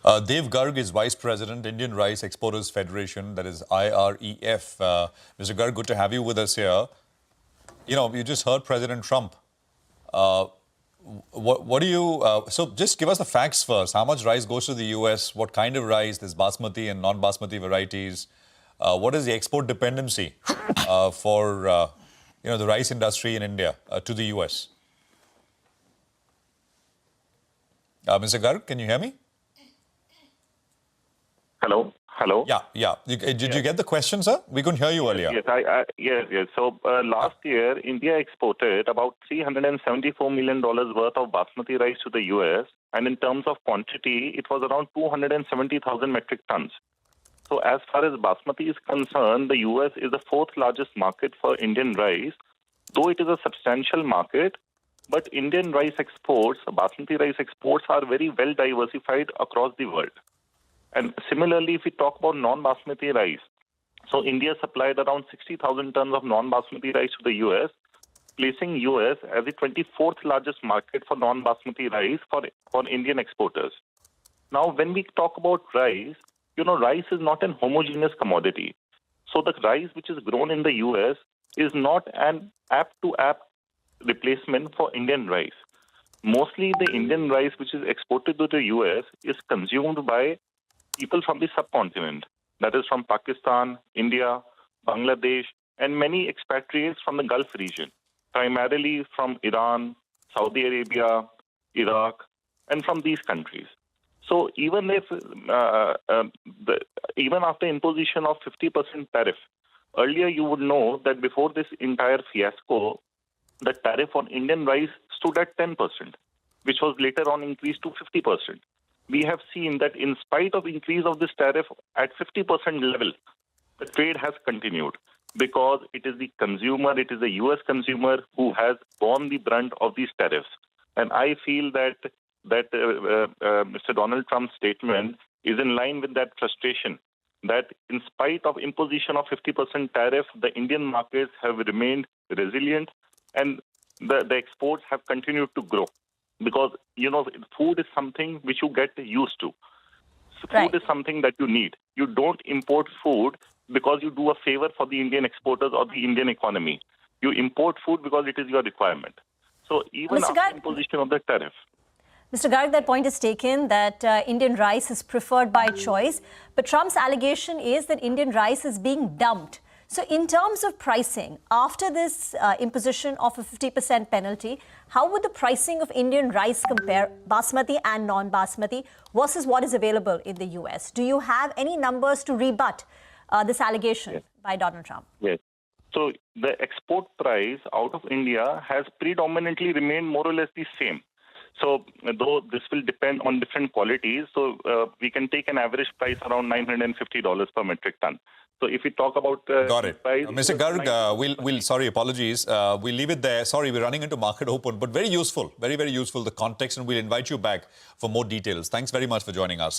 Dev Garg is Vice President, Indian Rice Exporters Federation, that is IREF. Mr. Garg, good to have you with us here. You know, you just heard President Trump. What do you... so just give us the facts first. How much rice goes to the US? What kind of rice? There's basmati and non-basmati varieties. What is the export dependency for, the rice industry in India to the US? Mr. Garg, can you hear me? Hello. Yeah. Did you get the question, sir? We couldn't hear you earlier. Yes. So last year, India exported about $374 million worth of basmati rice to the US, and in terms of quantity, it was around 270,000 metric tons. So as far as basmati is concerned, the US is the fourth largest market for Indian rice, though it is a substantial market. But Indian rice exports, basmati rice exports, are very well diversified across the world. And similarly, if we talk about non-basmati rice, so India supplied around 60,000 tons of non-basmati rice to the US, placing US as the 24th largest market for non-basmati rice for Indian exporters. Now, when we talk about rice, rice is not an homogeneous commodity. So the rice which is grown in the US is not an apt-to-apt replacement for Indian rice. Mostly the Indian rice which is exported to the US is consumed by people from the subcontinent, that is from Pakistan, India, Bangladesh, and many expatriates from the Gulf region, primarily from Iran, Saudi Arabia, Iraq, and from these countries. So even if, even after imposition of 50% tariff, earlier you would know that before this entire fiasco, the tariff on Indian rice stood at 10%, which was later on increased to 50%. We have seen that in spite of increase of this tariff at 50% level, the trade has continued because it is the consumer, it is the US consumer who has borne the brunt of these tariffs. And I feel that Mr. Donald Trump's statement is in line with that frustration, that in spite of imposition of 50% tariff, the Indian markets have remained resilient and the exports have continued to grow. Because, food is something which you get used to. Food is something that you need. You don't import food because you do a favor for the Indian exporters or the Indian economy. You import food because it is your requirement. So even after imposition of the tariff. Mr. Garg, that point is taken that Indian rice is preferred by choice. But Trump's allegation is that Indian rice is being dumped. So in terms of pricing, after this imposition of a 50% penalty, how would the pricing of Indian rice compare, basmati and non-basmati, versus what is available in the US? Do you have any numbers to rebut this allegation by Donald Trump? Yes. So the export price out of India has predominantly remained more or less the same. So though this will depend on different qualities, so we can take an average price around $950 per metric ton. So if we talk about... Got it. Mr. Garg, sorry, apologies. We'll leave it there. Sorry, we're running into market open, but very useful, very, very useful, the context, and we'll invite you back for more details. Thanks very much for joining us.